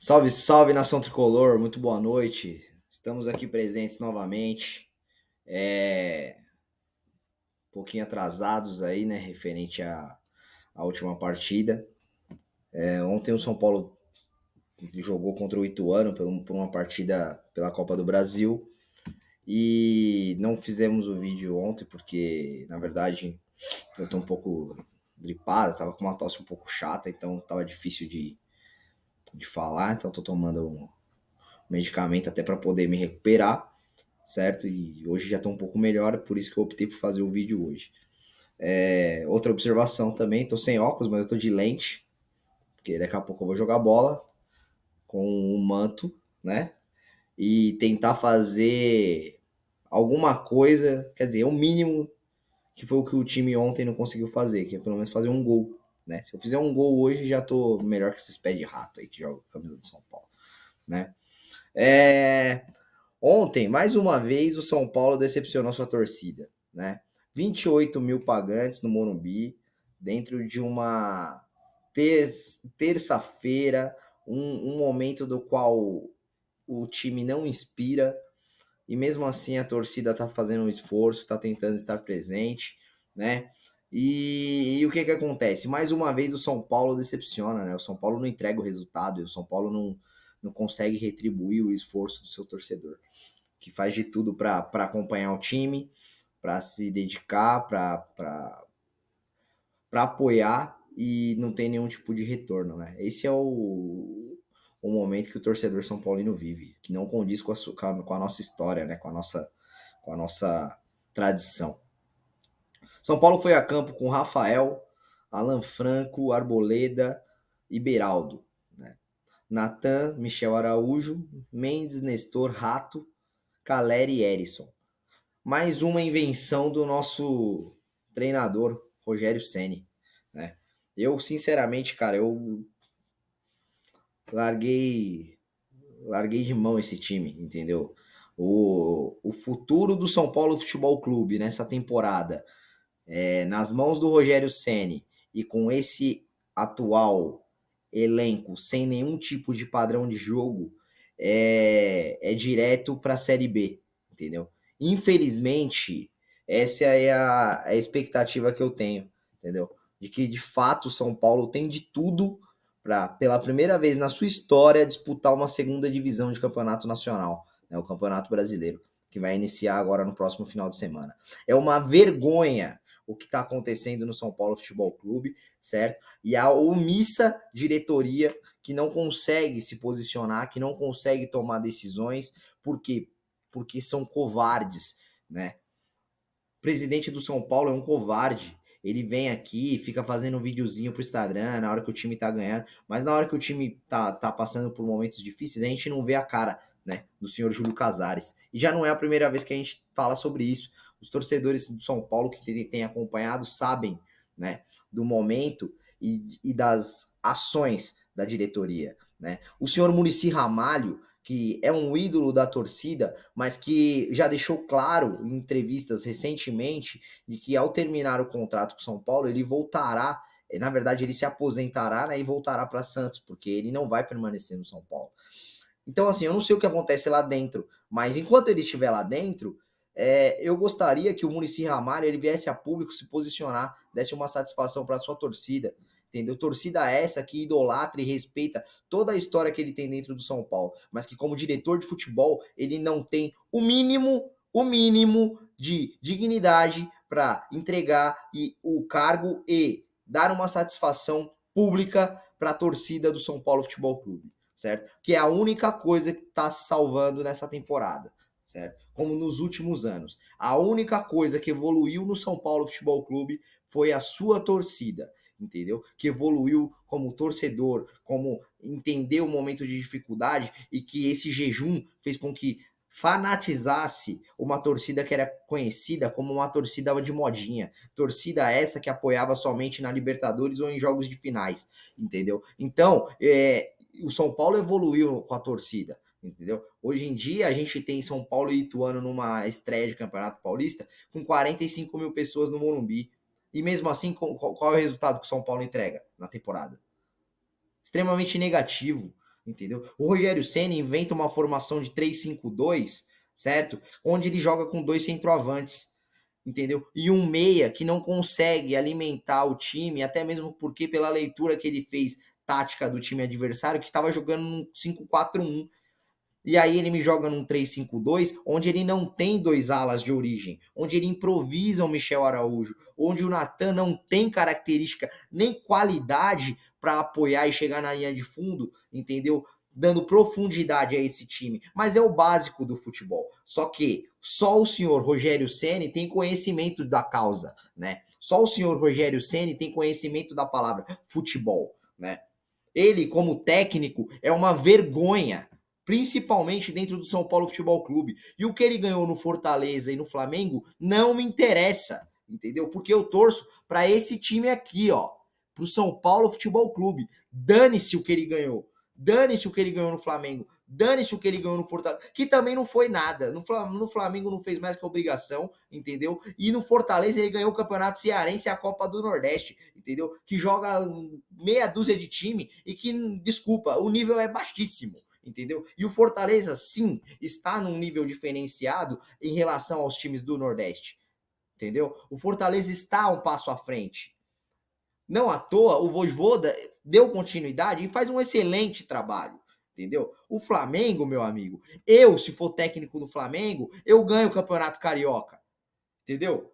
Salve, salve, nação tricolor, muito boa noite. Estamos aqui presentes novamente, um pouquinho atrasados aí, né, referente à última partida. Ontem o São Paulo jogou contra o Ituano por uma partida pela Copa do Brasil e não fizemos o vídeo ontem porque, na verdade, eu tô um pouco gripado, tava com uma tosse um pouco chata, então tava difícil de falar, então tô tomando um medicamento até para poder me recuperar. Certo? E hoje já estou um pouco melhor, por isso que eu optei por fazer o vídeo hoje. Outra observação também, estou sem óculos, mas eu estou de lente, porque daqui a pouco eu vou jogar bola com um manto, né? E tentar fazer alguma coisa, quer dizer, o mínimo que foi o que o time ontem não conseguiu fazer, que é pelo menos fazer um gol, né? Se eu fizer um gol hoje, já tô melhor que esses pés de rato aí que jogam com a camisa do São Paulo, né? É, Ontem, mais uma vez, o São Paulo decepcionou sua torcida, né? 28 mil pagantes no Morumbi, dentro de uma terça-feira, um momento do qual o time não inspira, e mesmo assim a torcida está fazendo um esforço, está tentando estar presente, né? E o que que acontece? Mais uma vez o São Paulo decepciona, né? O São Paulo não entrega o resultado, e o São Paulo não consegue retribuir o esforço do seu torcedor, que faz de tudo para acompanhar o time, para se dedicar, para apoiar e não tem nenhum tipo de retorno, né? Esse é o momento que o torcedor São Paulino vive, que não condiz com a nossa história, né? Com a nossa tradição. São Paulo foi a campo com Rafael, Alan Franco, Arboleda e Beraldo, né? Natan, Michel Araújo, Mendes, Nestor, Rato, Caleri e Erisson. Mais uma invenção do nosso treinador, Rogério Ceni, né? Eu, sinceramente, cara, eu larguei, larguei de mão esse time, entendeu? O futuro do São Paulo Futebol Clube nessa temporada, nas mãos do Rogério Ceni e com esse atual elenco sem nenhum tipo de padrão de jogo, é direto para a Série B, entendeu? Infelizmente, essa é a expectativa que eu tenho, entendeu? De que de fato o São Paulo tem de tudo para, pela primeira vez na sua história, disputar uma segunda divisão de campeonato nacional, né? O Campeonato Brasileiro, que vai iniciar agora no próximo final de semana. É uma vergonha o que está acontecendo no São Paulo Futebol Clube, certo? E a omissa diretoria que não consegue se posicionar, que não consegue tomar decisões, por quê? Porque são covardes, né? O presidente do São Paulo é um covarde. Ele vem aqui, fica fazendo um videozinho pro Instagram na hora que o time tá ganhando, mas na hora que o time tá passando por momentos difíceis, a gente não vê a cara, né, do senhor Júlio Casares. E já não é a primeira vez que a gente fala sobre isso. Os torcedores do São Paulo que têm acompanhado sabem, né, do momento e das ações da diretoria, né? O senhor Muricy Ramalho, que é um ídolo da torcida, mas que já deixou claro em entrevistas recentemente de que ao terminar o contrato com o São Paulo, ele voltará, na verdade ele se aposentará, né, e voltará para Santos, porque ele não vai permanecer no São Paulo. Então, assim, eu não sei o que acontece lá dentro, mas enquanto ele estiver lá dentro, eu gostaria que o Muricy Ramalho ele viesse a público se posicionar, desse uma satisfação para sua torcida, entendeu? Torcida essa que idolatra e respeita toda a história que ele tem dentro do São Paulo, mas que como diretor de futebol ele não tem o mínimo de dignidade para entregar o cargo e dar uma satisfação pública para a torcida do São Paulo Futebol Clube, certo? Que é a única coisa que está se salvando nessa temporada, certo? Como nos últimos anos. A única coisa que evoluiu no São Paulo Futebol Clube foi a sua torcida, entendeu? Que evoluiu como torcedor, como entendeu o momento de dificuldade e que esse jejum fez com que fanatizasse uma torcida que era conhecida como uma torcida de modinha, torcida essa que apoiava somente na Libertadores ou em jogos de finais, entendeu? Então, o São Paulo evoluiu com a torcida, entendeu? Hoje em dia a gente tem São Paulo e Ituano numa estreia de Campeonato Paulista com 45 mil pessoas no Morumbi. E mesmo assim, qual é o resultado que o São Paulo entrega na temporada? Extremamente negativo, entendeu? O Rogério Ceni inventa uma formação de 3-5-2, certo? Onde ele joga com 2 centroavantes, entendeu? E um meia que não consegue alimentar o time, até mesmo porque pela leitura que ele fez tática do time adversário, que estava jogando num 5-4-1. E aí ele me joga num 3-5-2, onde ele não tem 2 alas de origem, onde ele improvisa o Michel Araújo, onde o Natan não tem característica nem qualidade para apoiar e chegar na linha de fundo, entendeu? Dando profundidade a esse time. Mas é o básico do futebol. Só que só o senhor Rogério Ceni tem conhecimento da causa, né? Só o senhor Rogério Ceni tem conhecimento da palavra futebol, né? Ele, como técnico, é uma vergonha, principalmente dentro do São Paulo Futebol Clube. E o que ele ganhou no Fortaleza e no Flamengo não me interessa, entendeu? Porque eu torço para esse time aqui, ó, pro São Paulo Futebol Clube. Dane-se o que ele ganhou. Dane-se o que ele ganhou no Flamengo. Dane-se o que ele ganhou no Fortaleza. Que também não foi nada. No Flamengo não fez mais que obrigação, entendeu? E no Fortaleza ele ganhou o Campeonato Cearense e a Copa do Nordeste, entendeu? Que joga meia dúzia de time e que, desculpa, o nível é baixíssimo, entendeu? E o Fortaleza, sim, está num nível diferenciado em relação aos times do Nordeste, entendeu? O Fortaleza está um passo à frente. Não à toa, o Vojvoda deu continuidade e faz um excelente trabalho, entendeu? O Flamengo, meu amigo, eu, se for técnico do Flamengo, eu ganho o Campeonato Carioca, entendeu?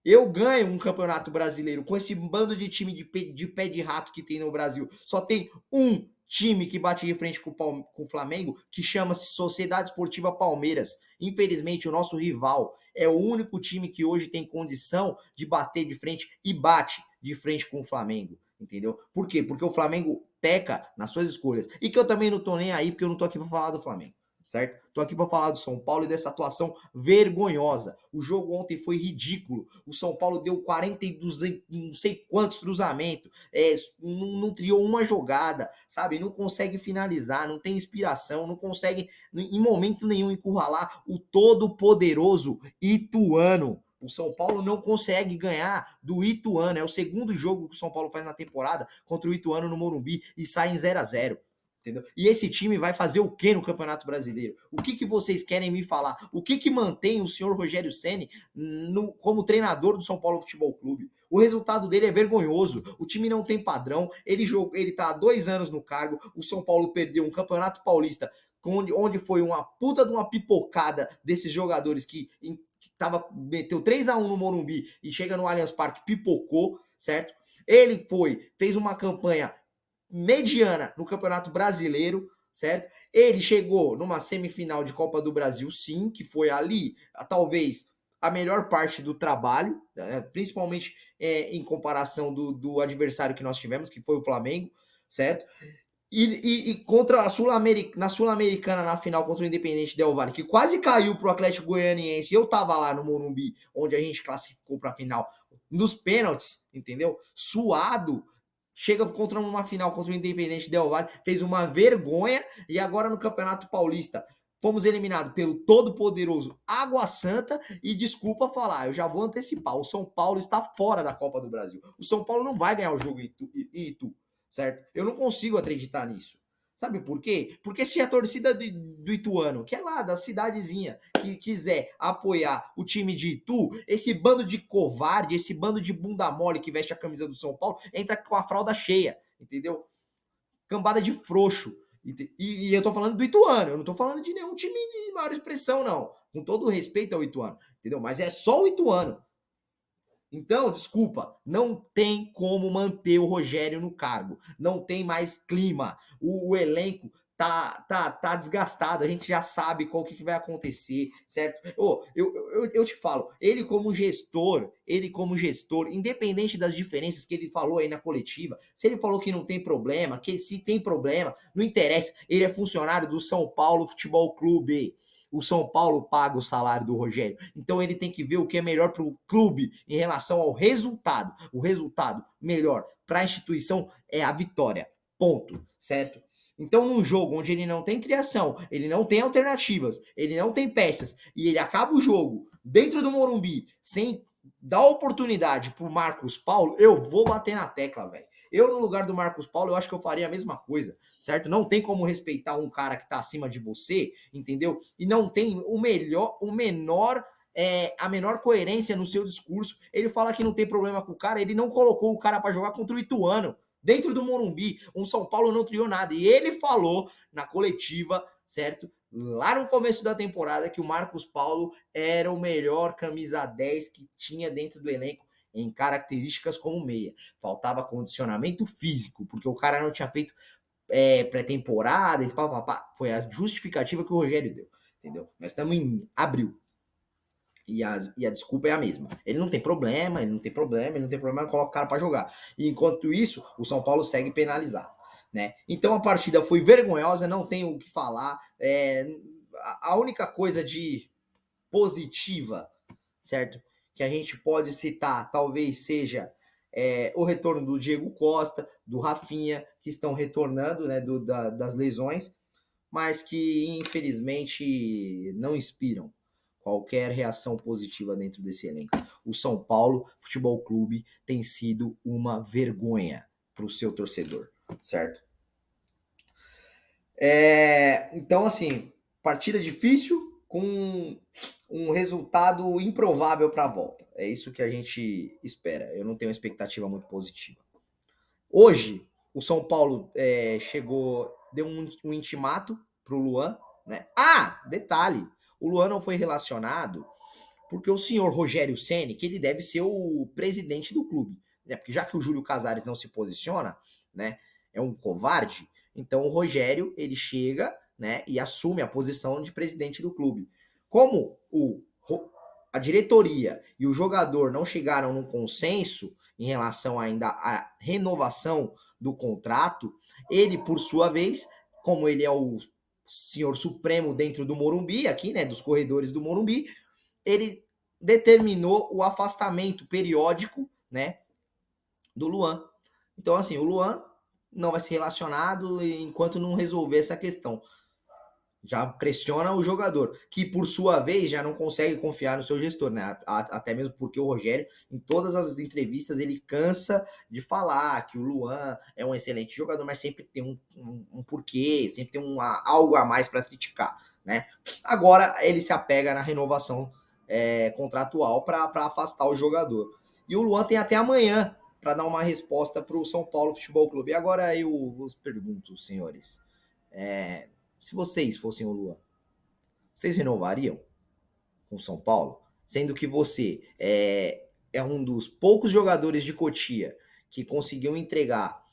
Eu ganho um campeonato brasileiro com esse bando de time de pé de rato que tem no Brasil. Só tem um time que bate de frente com o Flamengo, que chama-se Sociedade Esportiva Palmeiras. Infelizmente, o nosso rival é o único time que hoje tem condição de bater de frente e bate de frente com o Flamengo. Entendeu? Por quê? Porque o Flamengo peca nas suas escolhas. E que eu também não tô nem aí, porque eu não tô aqui para falar do Flamengo. Certo? Tô aqui para falar do São Paulo e dessa atuação vergonhosa. O jogo ontem foi ridículo. O São Paulo deu 42, não sei quantos cruzamentos, não criou uma jogada, sabe? Não consegue finalizar, não tem inspiração, não consegue em momento nenhum encurralar o todo-poderoso Ituano. O São Paulo não consegue ganhar do Ituano. É o segundo jogo que o São Paulo faz na temporada contra o Ituano no Morumbi e sai em 0-0. Entendeu? E esse time vai fazer o que no Campeonato Brasileiro? O que vocês querem me falar? O que mantém o senhor Rogério Ceni como treinador do São Paulo Futebol Clube? O resultado dele é vergonhoso. O time não tem padrão. Ele tá há 2 anos no cargo. O São Paulo perdeu um Campeonato Paulista onde foi uma puta de uma pipocada desses jogadores que meteu 3-1 no Morumbi e chega no Allianz Parque, pipocou, certo? Ele fez uma campanha mediana no Campeonato Brasileiro, certo? Ele chegou numa semifinal de Copa do Brasil, sim, que foi ali, talvez, a melhor parte do trabalho, principalmente em comparação do adversário que nós tivemos, que foi o Flamengo, certo? E contra na Sul-Americana, na final contra o Independente Del Valle, que quase caiu pro Atlético Goianiense, eu tava lá no Morumbi, onde a gente classificou pra final, nos pênaltis, entendeu? Suado, chega contra uma final contra o Independente Del Valle, fez uma vergonha, e agora no Campeonato Paulista fomos eliminados pelo todo-poderoso Água Santa, e desculpa falar, eu já vou antecipar, o São Paulo está fora da Copa do Brasil. O São Paulo não vai ganhar o jogo em Itu, certo? Eu não consigo acreditar nisso. Sabe por quê? Porque se a torcida do Ituano, que é lá da cidadezinha, que quiser apoiar o time de Itu, esse bando de covarde, esse bando de bunda mole que veste a camisa do São Paulo, entra com a fralda cheia, entendeu? Cambada de frouxo. E eu tô falando do Ituano, eu não tô falando de nenhum time de maior expressão, não. Com todo o respeito ao Ituano, entendeu? Mas é só o Ituano. Então, desculpa, não tem como manter o Rogério no cargo. Não tem mais clima. O elenco tá desgastado. A gente já sabe qual que vai acontecer, certo? Eu te falo, ele como gestor, independente das diferenças que ele falou aí na coletiva, se ele falou que não tem problema, que se tem problema, não interessa. Ele é funcionário do São Paulo Futebol Clube. O São Paulo paga o salário do Rogério. Então ele tem que ver o que é melhor para o clube em relação ao resultado. O resultado melhor para a instituição é a vitória. Ponto. Certo? Então, num jogo onde ele não tem criação, ele não tem alternativas, ele não tem peças, e ele acaba o jogo dentro do Morumbi sem dar oportunidade pro Marcos Paulo, eu vou bater na tecla, velho. Eu, no lugar do Marcos Paulo, eu acho que eu faria a mesma coisa, certo? Não tem como respeitar um cara que tá acima de você, entendeu? E não tem a menor coerência no seu discurso. Ele fala que não tem problema com o cara, ele não colocou o cara para jogar contra o Ituano, dentro do Morumbi. O São Paulo não criou nada. E ele falou na coletiva, certo? Lá no começo da temporada, que o Marcos Paulo era o melhor camisa 10 que tinha dentro do elenco em características como meia. Faltava condicionamento físico, porque o cara não tinha feito pré-temporada, e foi a justificativa que o Rogério deu, entendeu? Nós estamos em abril. E a desculpa é a mesma. Ele não tem problema, coloca o cara para jogar. E enquanto isso, o São Paulo segue penalizado. Né? Então a partida foi vergonhosa, não tenho o que falar. A única coisa de positiva, certo? Que a gente pode citar, talvez seja o retorno do Diego Costa, do Rafinha, que estão retornando, né, das lesões, mas que infelizmente não inspiram qualquer reação positiva dentro desse elenco. O São Paulo Futebol Clube tem sido uma vergonha para o seu torcedor, certo? Então, assim, partida difícil com um resultado improvável para a volta. É isso que a gente espera. Eu não tenho uma expectativa muito positiva. Hoje, o São Paulo deu um intimato para o Luan, né? Detalhe, o Luan não foi relacionado porque o senhor Rogério Ceni, que ele deve ser o presidente do clube, né? Porque já que o Júlio Casares não se posiciona, né? É um covarde. Então o Rogério ele chega, né? E assume a posição de presidente do clube. Como a diretoria e o jogador não chegaram num consenso em relação ainda à renovação do contrato, ele, por sua vez, como ele é o senhor supremo dentro do Morumbi, aqui, né, dos corredores do Morumbi, ele determinou o afastamento periódico, né, do Luan. Então, assim, o Luan não vai ser relacionado enquanto não resolver essa questão. Já pressiona o jogador, que por sua vez já não consegue confiar no seu gestor, né? Até mesmo porque o Rogério, em todas as entrevistas, ele cansa de falar que o Luan é um excelente jogador, mas sempre tem um porquê, sempre tem algo a mais para criticar, né? Agora ele se apega na renovação contratual para afastar o jogador. E o Luan tem até amanhã para dar uma resposta para o São Paulo Futebol Clube. E agora eu vos pergunto, senhores, se vocês fossem o Luan, vocês renovariam com São Paulo? Sendo que você é um dos poucos jogadores de Cotia que conseguiu entregar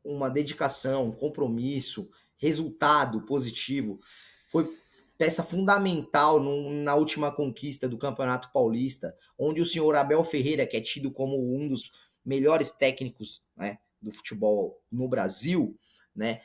uma dedicação, um compromisso, resultado positivo. Foi peça fundamental na última conquista do Campeonato Paulista, onde o senhor Abel Ferreira, que é tido como um dos melhores técnicos, né, do futebol no Brasil, né,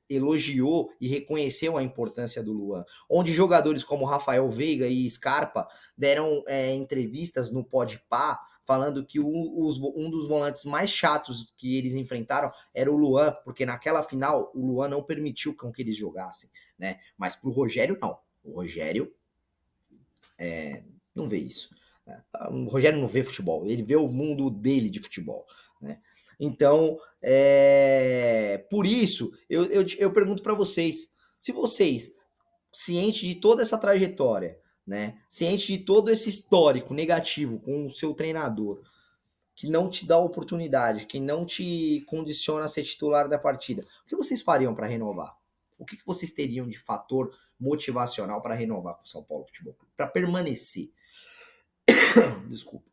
elogiou e reconheceu a importância do Luan, onde jogadores como Rafael Veiga e Scarpa deram entrevistas no Podpah falando que um dos volantes mais chatos que eles enfrentaram era o Luan, porque naquela final o Luan não permitiu que eles jogassem, né? Mas pro Rogério não, o Rogério não vê isso, né? O Rogério não vê futebol, ele vê o mundo dele de futebol, né? Então, por isso, eu pergunto para vocês, se vocês, cientes de toda essa trajetória, né, ciente de todo esse histórico negativo com o seu treinador, que não te dá oportunidade, que não te condiciona a ser titular da partida, o que vocês fariam para renovar? O que vocês teriam de fator motivacional para renovar com o São Paulo Futebol Clube? Para permanecer. Desculpa.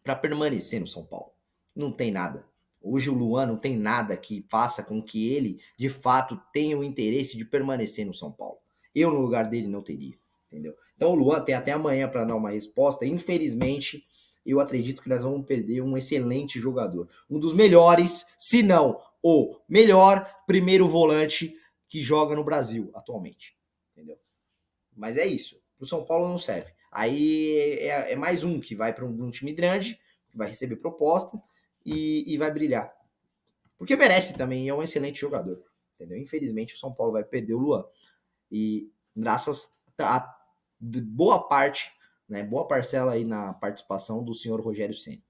Para permanecer no São Paulo. Não tem nada. Hoje o Luan não tem nada que faça com que ele, de fato, tenha o interesse de permanecer no São Paulo. Eu, no lugar dele, não teria. Entendeu? Então o Luan tem até amanhã para dar uma resposta. Infelizmente, eu acredito que nós vamos perder um excelente jogador. Um dos melhores, se não o melhor primeiro volante que joga no Brasil atualmente. Entendeu? Mas é isso. Pro São Paulo não serve. Aí é mais um que vai para um time grande, que vai receber proposta e vai brilhar. Porque merece também, é um excelente jogador. Entendeu? Infelizmente o São Paulo vai perder o Luan. E graças a boa parte, né, boa parcela aí na participação do senhor Rogério Ceni.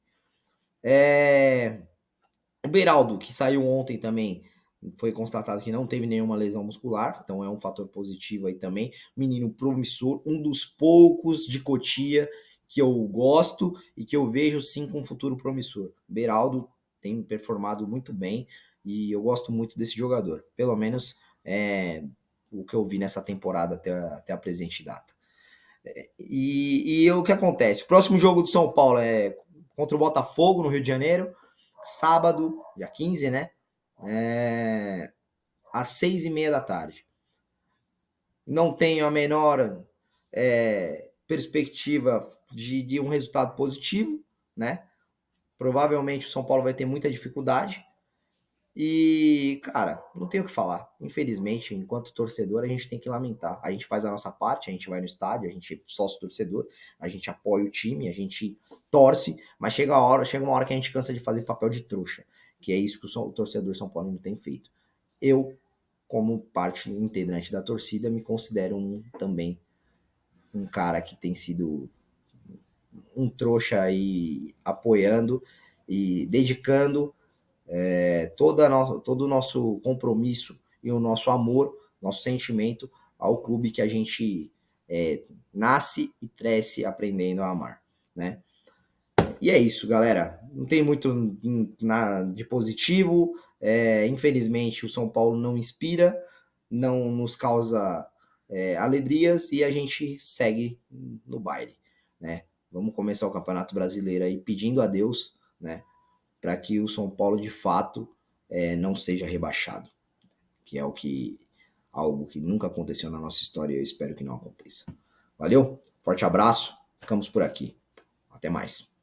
O Beraldo, que saiu ontem também, foi constatado que não teve nenhuma lesão muscular, então é um fator positivo aí também. Menino promissor, um dos poucos de Cotia que eu gosto e que eu vejo sim com um futuro promissor. Beraldo tem performado muito bem e eu gosto muito desse jogador, pelo menos o que eu vi nessa temporada até a presente data. E o que acontece? O próximo jogo do São Paulo é contra o Botafogo, no Rio de Janeiro, sábado, dia 15, né? Às 6h30 da tarde. Não tenho a menor perspectiva de um resultado positivo, né? Provavelmente o São Paulo vai ter muita dificuldade. E, cara, não tenho o que falar. Infelizmente, enquanto torcedor, a gente tem que lamentar. A gente faz a nossa parte, a gente vai no estádio, a gente é sócio torcedor, a gente apoia o time, a gente torce, mas chega uma hora que a gente cansa de fazer papel de trouxa, que é isso que o torcedor São Paulino tem feito. Eu, como parte integrante da torcida, me considero também um cara que tem sido um trouxa aí apoiando e dedicando todo o nosso compromisso e o nosso amor, nosso sentimento ao clube que a gente nasce e cresce aprendendo a amar, né? E é isso, galera. Não tem muito nada de positivo. Infelizmente, o São Paulo não inspira, não nos causa alegrias e a gente segue no baile, né? Vamos começar o Campeonato Brasileiro aí pedindo a Deus, né? Para que o São Paulo de fato não seja rebaixado, que é algo que nunca aconteceu na nossa história e eu espero que não aconteça. Valeu, forte abraço, ficamos por aqui, até mais.